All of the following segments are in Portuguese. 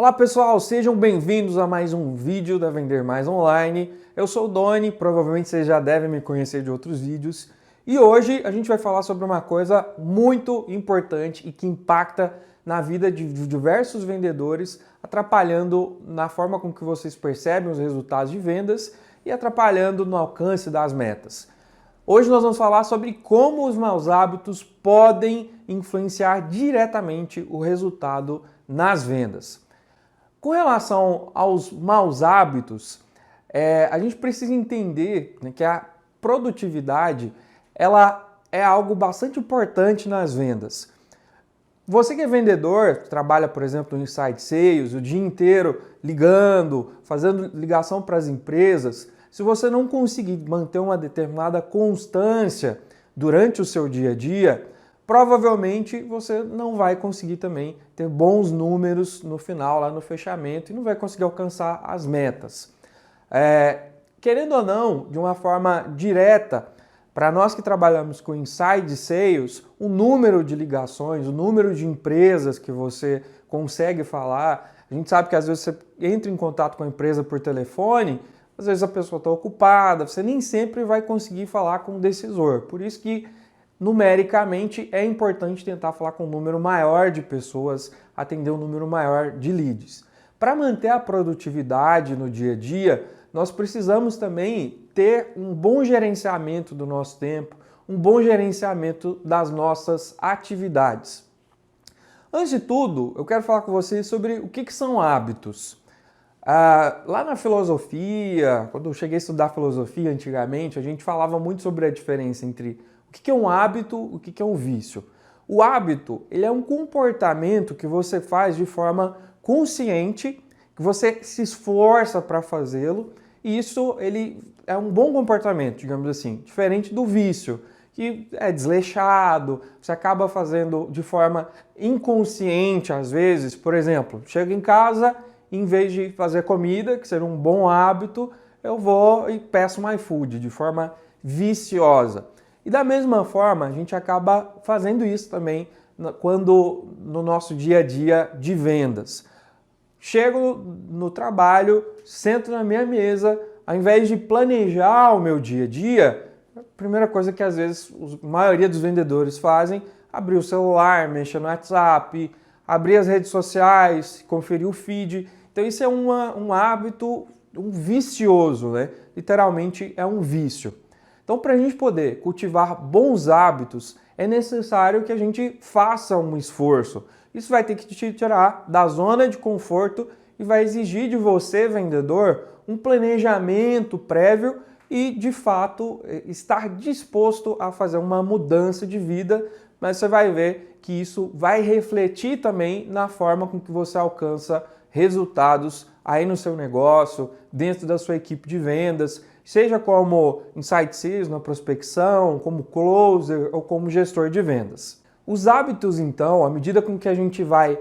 Olá pessoal, sejam bem-vindos a mais um vídeo da Vender Mais Online. Eu sou o Doni, provavelmente vocês já devem me conhecer de outros vídeos. E hoje a gente vai falar sobre uma coisa muito importante e que impacta na vida de diversos vendedores, atrapalhando na forma com que vocês percebem os resultados de vendas e atrapalhando no alcance das metas. Hoje nós vamos falar sobre como os maus hábitos podem influenciar diretamente o resultado nas vendas. Com relação aos maus hábitos, a gente precisa entender, né, que a produtividade ela é algo bastante importante nas vendas. Você que é vendedor, trabalha, por exemplo, no Inside Sales, o dia inteiro ligando, fazendo ligação para as empresas, se você não conseguir manter uma determinada constância durante o seu dia a dia, provavelmente você não vai conseguir também ter bons números no final, lá no fechamento, e não vai conseguir alcançar as metas. Querendo ou não, de uma forma direta, para nós que trabalhamos com Inside Sales, o número de ligações, o número de empresas que você consegue falar, a gente sabe que às vezes você entra em contato com a empresa por telefone, às vezes a pessoa está ocupada, você nem sempre vai conseguir falar com o decisor. Por isso que, numericamente, é importante tentar falar com um número maior de pessoas, atender um número maior de leads. Para manter a produtividade no dia a dia, nós precisamos também ter um bom gerenciamento do nosso tempo, um bom gerenciamento das nossas atividades. Antes de tudo, eu quero falar com vocês sobre o que são hábitos. Lá na filosofia, quando eu cheguei a estudar filosofia antigamente, a gente falava muito sobre a diferença entre o que é um hábito e o que é um vício. O hábito, ele é um comportamento que você faz de forma consciente, que você se esforça para fazê-lo, e isso ele é um bom comportamento, digamos assim, diferente do vício, que é desleixado, você acaba fazendo de forma inconsciente às vezes. Por exemplo, chega em casa, em vez de fazer comida, que seria um bom hábito, eu vou e peço um iFood de forma viciosa. E da mesma forma, a gente acaba fazendo isso também quando no nosso dia a dia de vendas. Chego no trabalho, sento na minha mesa, ao invés de planejar o meu dia a dia, a primeira coisa que às vezes a maioria dos vendedores fazem, abrir o celular, mexer no WhatsApp, abrir as redes sociais, conferir o feed. Então isso é um hábito, um vicioso, né? Literalmente é um vício. Então, para a gente poder cultivar bons hábitos, é necessário que a gente faça um esforço. Isso vai ter que te tirar da zona de conforto e vai exigir de você, vendedor, um planejamento prévio e, de fato, estar disposto a fazer uma mudança de vida, mas você vai ver que isso vai refletir também na forma com que você alcança resultados aí no seu negócio, dentro da sua equipe de vendas, seja como Inside Sales, na prospecção, como closer ou como gestor de vendas. Os hábitos, então, à medida com que a gente vai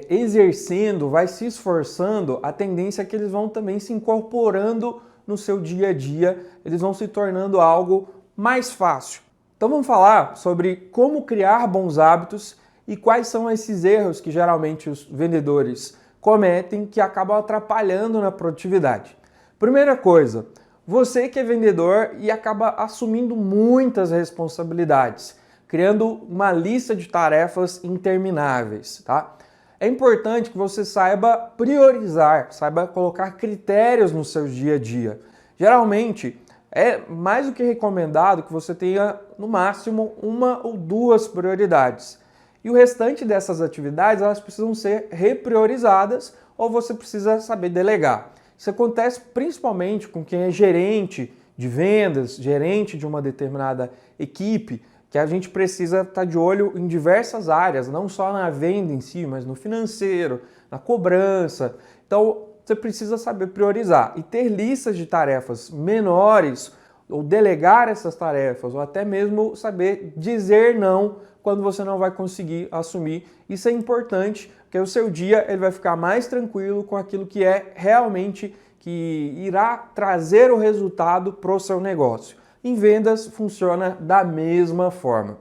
exercendo, vai se esforçando, a tendência é que eles vão também se incorporando no seu dia a dia, eles vão se tornando algo mais fácil. Então vamos falar sobre como criar bons hábitos e quais são esses erros que geralmente os vendedores cometem que acabam atrapalhando na produtividade. Primeira coisa, você que é vendedor e acaba assumindo muitas responsabilidades, criando uma lista de tarefas intermináveis, tá? É importante que você saiba priorizar, saiba colocar critérios no seu dia a dia. Geralmente, é mais do que recomendado que você tenha, no máximo, uma ou duas prioridades. E o restante dessas atividades, elas precisam ser repriorizadas ou você precisa saber delegar. Isso acontece principalmente com quem é gerente de vendas, gerente de uma determinada equipe, que a gente precisa estar de olho em diversas áreas, não só na venda em si, mas no financeiro, na cobrança. Então, você precisa saber priorizar e ter listas de tarefas menores, ou delegar essas tarefas, ou até mesmo saber dizer não quando você não vai conseguir assumir. Isso é importante, porque o seu dia ele vai ficar mais tranquilo com aquilo que é realmente que irá trazer o resultado para o seu negócio. Em vendas funciona da mesma forma.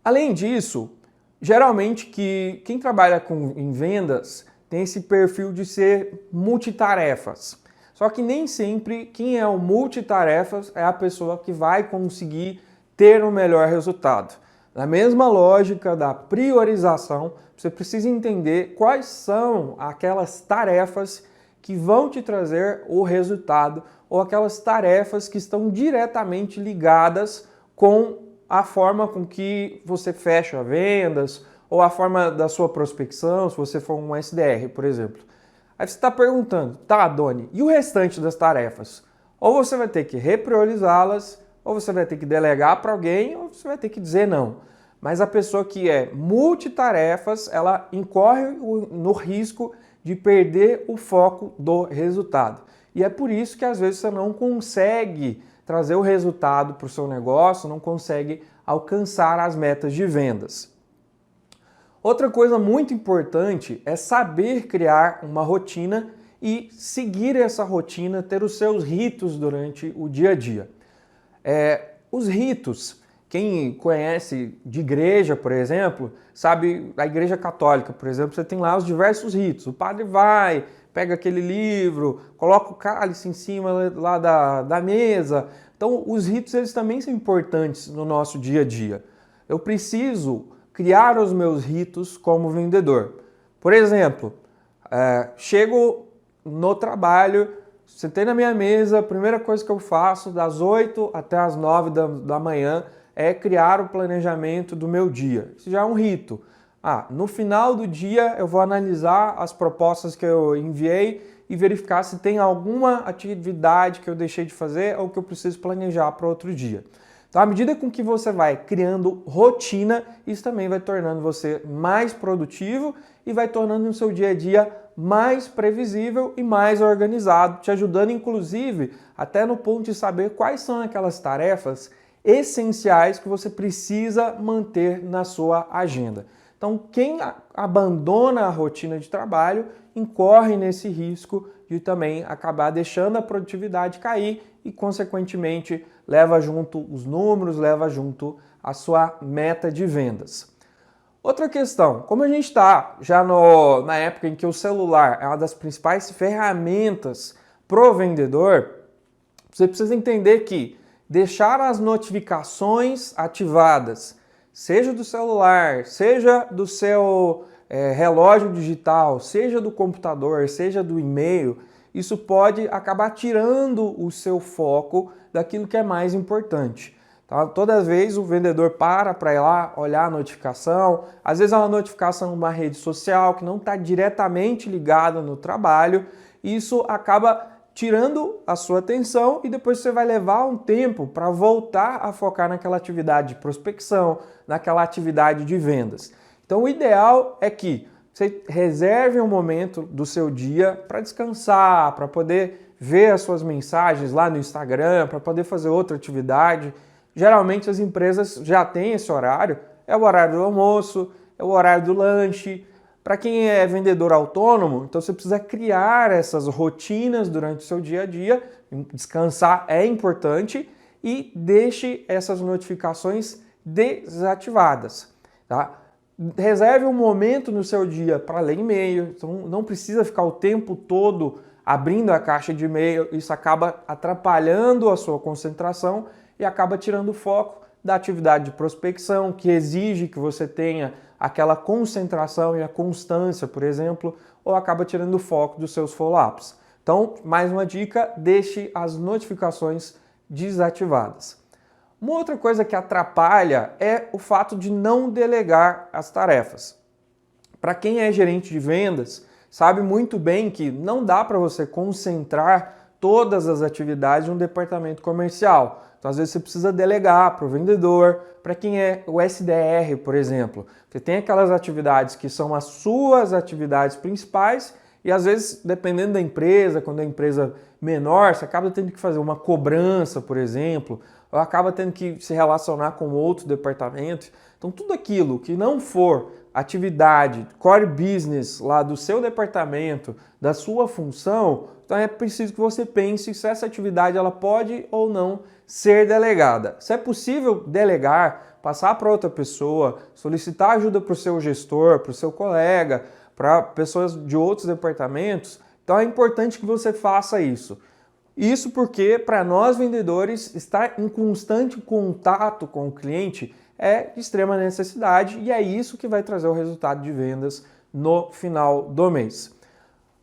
Além disso, geralmente quem trabalha em vendas tem esse perfil de ser multitarefas. Só que nem sempre quem é o multitarefas é a pessoa que vai conseguir ter o melhor resultado. Na mesma lógica da priorização, você precisa entender quais são aquelas tarefas que vão te trazer o resultado ou aquelas tarefas que estão diretamente ligadas com a forma com que você fecha vendas ou a forma da sua prospecção, se você for um SDR, por exemplo. Aí você está perguntando, tá, Doni, e o restante das tarefas? Ou você vai ter que repriorizá-las, ou você vai ter que delegar para alguém, ou você vai ter que dizer não. Mas a pessoa que é multitarefas, ela incorre no risco de perder o foco do resultado. E é por isso que às vezes você não consegue trazer o resultado para o seu negócio, não consegue alcançar as metas de vendas. Outra coisa muito importante é saber criar uma rotina e seguir essa rotina, ter os seus ritos durante o dia a dia. Os ritos, quem conhece de igreja, por exemplo, sabe, a igreja católica, por exemplo, você tem lá os diversos ritos. O padre vai, pega aquele livro, coloca o cálice em cima lá da mesa. Então, os ritos eles também são importantes no nosso dia a dia. Eu preciso criar os meus ritos como vendedor. Por exemplo, chego no trabalho, sentei na minha mesa, a primeira coisa que eu faço das 8 até as 9 da manhã é criar o planejamento do meu dia. Isso já é um rito. No final do dia eu vou analisar as propostas que eu enviei e verificar se tem alguma atividade que eu deixei de fazer ou que eu preciso planejar para outro dia. Então, à medida com que você vai criando rotina, isso também vai tornando você mais produtivo e vai tornando o seu dia a dia mais previsível e mais organizado, te ajudando, inclusive, até no ponto de saber quais são aquelas tarefas essenciais que você precisa manter na sua agenda. Então, quem abandona a rotina de trabalho incorre nesse risco de também acabar deixando a produtividade cair e, consequentemente, leva junto os números, leva junto a sua meta de vendas. Outra questão, como a gente está já na época em que o celular é uma das principais ferramentas para o vendedor, você precisa entender que deixar as notificações ativadas, seja do celular, seja do seu relógio digital, seja do computador, seja do e-mail, isso pode acabar tirando o seu foco daquilo que é mais importante. Tá? Toda vez o vendedor para ir lá olhar a notificação, às vezes é uma notificação de uma rede social que não está diretamente ligada no trabalho, e isso acaba tirando a sua atenção e depois você vai levar um tempo para voltar a focar naquela atividade de prospecção, naquela atividade de vendas. Então o ideal é que você reserve um momento do seu dia para descansar, para poder ver as suas mensagens lá no Instagram, para poder fazer outra atividade. Geralmente as empresas já têm esse horário, é o horário do almoço, é o horário do lanche. Para quem é vendedor autônomo, então você precisa criar essas rotinas durante o seu dia a dia, descansar é importante e deixe essas notificações desativadas, tá? Reserve um momento no seu dia para ler e-mail, então não precisa ficar o tempo todo abrindo a caixa de e-mail, isso acaba atrapalhando a sua concentração e acaba tirando o foco da atividade de prospecção, que exige que você tenha aquela concentração e a constância, por exemplo, ou acaba tirando o foco dos seus follow-ups. Então, mais uma dica, deixe as notificações desativadas. Uma outra coisa que atrapalha é o fato de não delegar as tarefas. Para quem é gerente de vendas, sabe muito bem que não dá para você concentrar todas as atividades de um departamento comercial. Então, às vezes, você precisa delegar para o vendedor. Para quem é o SDR, por exemplo, você tem aquelas atividades que são as suas atividades principais e, às vezes, dependendo da empresa, quando é empresa menor, você acaba tendo que fazer uma cobrança, por exemplo, ou acaba tendo que se relacionar com outro departamento. Então, tudo aquilo que não for atividade, core business lá do seu departamento, da sua função, então é preciso que você pense se essa atividade ela pode ou não ser delegada. Se é possível delegar, passar para outra pessoa, solicitar ajuda para o seu gestor, para o seu colega, para pessoas de outros departamentos. Então é importante que você faça isso. Isso porque para nós vendedores estar em constante contato com o cliente é de extrema necessidade e é isso que vai trazer o resultado de vendas no final do mês.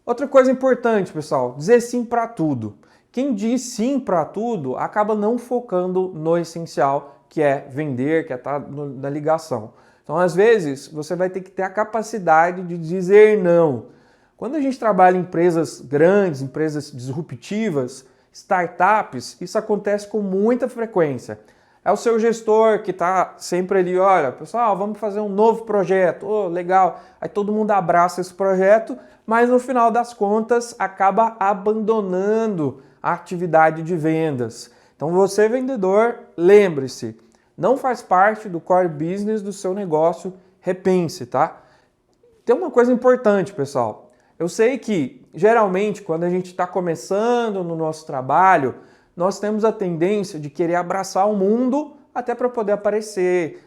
Outra coisa importante, pessoal, dizer sim para tudo. Quem diz sim para tudo acaba não focando no essencial, que é vender, que é estar na ligação. Então, às vezes, você vai ter que ter a capacidade de dizer não. Quando a gente trabalha em empresas grandes, empresas disruptivas, startups, isso acontece com muita frequência. É o seu gestor que está sempre ali, olha, pessoal, vamos fazer um novo projeto, oh, legal. Aí todo mundo abraça esse projeto, mas no final das contas acaba abandonando a atividade de vendas. Então você, vendedor, lembre-se, não faz parte do core business do seu negócio, repense, tá? Tem uma coisa importante, pessoal. Eu sei que, geralmente, quando a gente está começando no nosso trabalho, nós temos a tendência de querer abraçar o mundo até para poder aparecer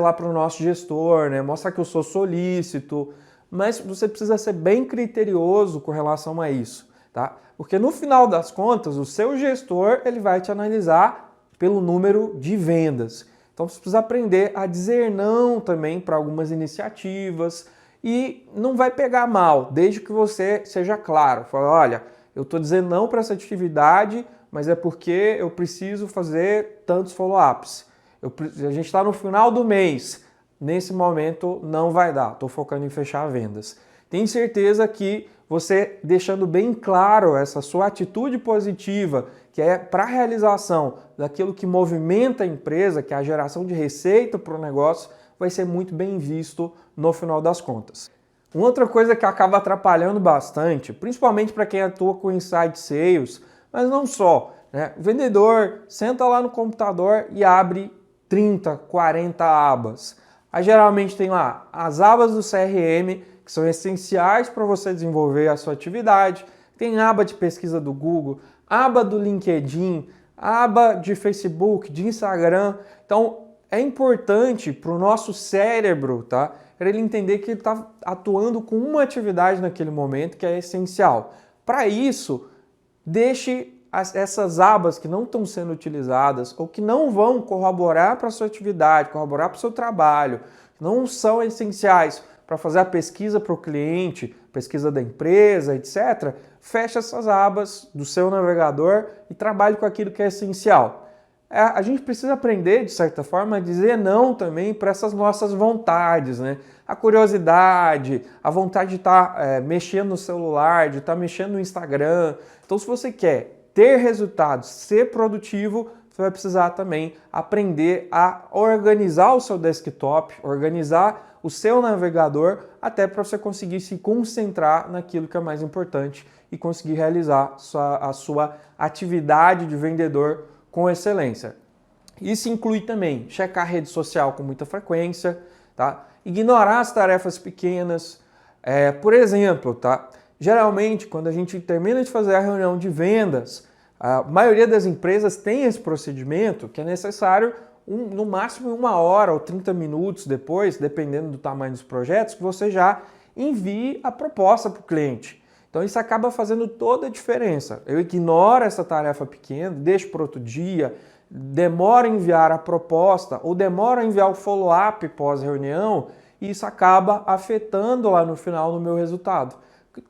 lá para o nosso gestor, né? Mostrar que eu sou solícito, mas você precisa ser bem criterioso com relação a isso, tá? Porque no final das contas, o seu gestor ele vai te analisar pelo número de vendas. Então você precisa aprender a dizer não também para algumas iniciativas e não vai pegar mal, desde que você seja claro. Fala, olha, eu estou dizendo não para essa atividade, mas é porque eu preciso fazer tantos follow-ups. A gente está no final do mês, nesse momento não vai dar, estou focando em fechar vendas. Tenho certeza que você deixando bem claro essa sua atitude positiva, que é para a realização daquilo que movimenta a empresa, que é a geração de receita para o negócio, vai ser muito bem visto no final das contas. Uma outra coisa que acaba atrapalhando bastante, principalmente para quem atua com inside sales, mas não só, né? O vendedor senta lá no computador e abre 30, 40 abas. Aí geralmente tem lá as abas do CRM, que são essenciais para você desenvolver a sua atividade. Tem aba de pesquisa do Google, aba do LinkedIn, aba de Facebook, de Instagram. Então é importante para o nosso cérebro, tá? Para ele entender que ele está atuando com uma atividade naquele momento que é essencial. Para isso, deixe essas abas que não estão sendo utilizadas ou que não vão corroborar para a sua atividade, corroborar para o seu trabalho, não são essenciais para fazer a pesquisa para o cliente, pesquisa da empresa, etc., feche essas abas do seu navegador e trabalhe com aquilo que é essencial. A gente precisa aprender, de certa forma, a dizer não também para essas nossas vontades, né? A curiosidade, a vontade de estar mexendo no celular, de estar mexendo no Instagram. Então, se você quer ter resultados, ser produtivo, você vai precisar também aprender a organizar o seu desktop, organizar o seu navegador, até para você conseguir se concentrar naquilo que é mais importante e conseguir realizar a sua atividade de vendedor com excelência. Isso inclui também checar a rede social com muita frequência, tá? Ignorar as tarefas pequenas. Por exemplo, tá? Geralmente, quando a gente termina de fazer a reunião de vendas, a maioria das empresas tem esse procedimento que é necessário no máximo 1 hora ou 30 minutos depois, dependendo do tamanho dos projetos, que você já envie a proposta para o cliente. Então isso acaba fazendo toda a diferença. Eu ignoro essa tarefa pequena, deixo para outro dia, demoro a enviar a proposta ou demoro a enviar o follow-up pós-reunião e isso acaba afetando lá no final no meu resultado.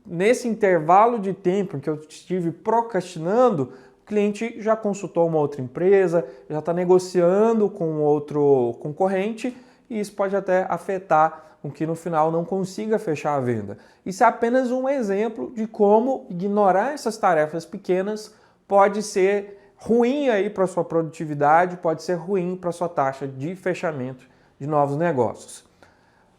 Nesse intervalo de tempo em que eu estive procrastinando, o cliente já consultou uma outra empresa, já está negociando com outro concorrente e isso pode até afetar com que no final não consiga fechar a venda. Isso é apenas um exemplo de como ignorar essas tarefas pequenas pode ser ruim aí para a sua produtividade, pode ser ruim para a sua taxa de fechamento de novos negócios.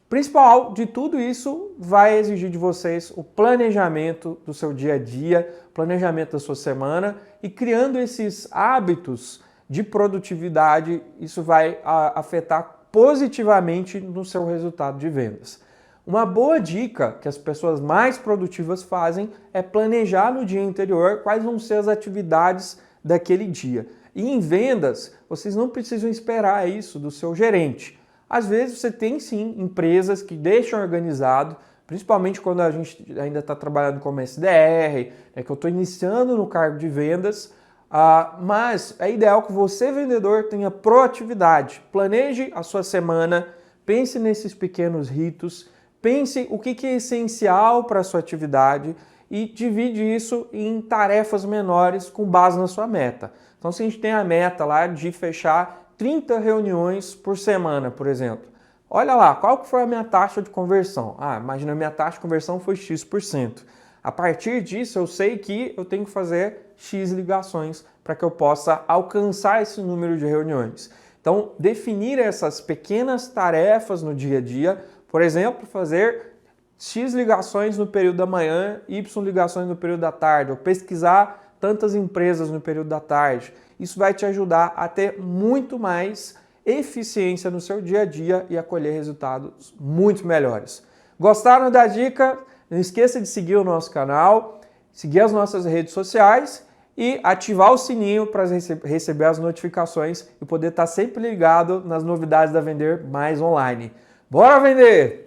O principal de tudo isso vai exigir de vocês o planejamento do seu dia a dia, planejamento da sua semana e criando esses hábitos de produtividade, isso vai afetar positivamente no seu resultado de vendas. Uma boa dica que as pessoas mais produtivas fazem é planejar no dia anterior quais vão ser as atividades daquele dia. E em vendas, vocês não precisam esperar isso do seu gerente. Às vezes você tem sim empresas que deixam organizado, principalmente quando a gente ainda está trabalhando como SDR, que eu estou iniciando no cargo de vendas, mas é ideal que você, vendedor, tenha proatividade. Planeje a sua semana, pense nesses pequenos ritos, pense o que é essencial para a sua atividade e divide isso em tarefas menores com base na sua meta. Então, se a gente tem a meta lá de fechar 30 reuniões por semana, por exemplo, olha lá, qual que foi a minha taxa de conversão? Imagina, a minha taxa de conversão foi X%. A partir disso, eu sei que eu tenho que fazer X ligações para que eu possa alcançar esse número de reuniões. Então, definir essas pequenas tarefas no dia a dia, por exemplo, fazer X ligações no período da manhã, Y ligações no período da tarde, ou pesquisar tantas empresas no período da tarde. Isso vai te ajudar a ter muito mais eficiência no seu dia a dia e a colher resultados muito melhores. Gostaram da dica? Não esqueça de seguir o nosso canal, seguir as nossas redes sociais e ativar o sininho para receber as notificações e poder estar sempre ligado nas novidades da Vender Mais Online. Bora vender!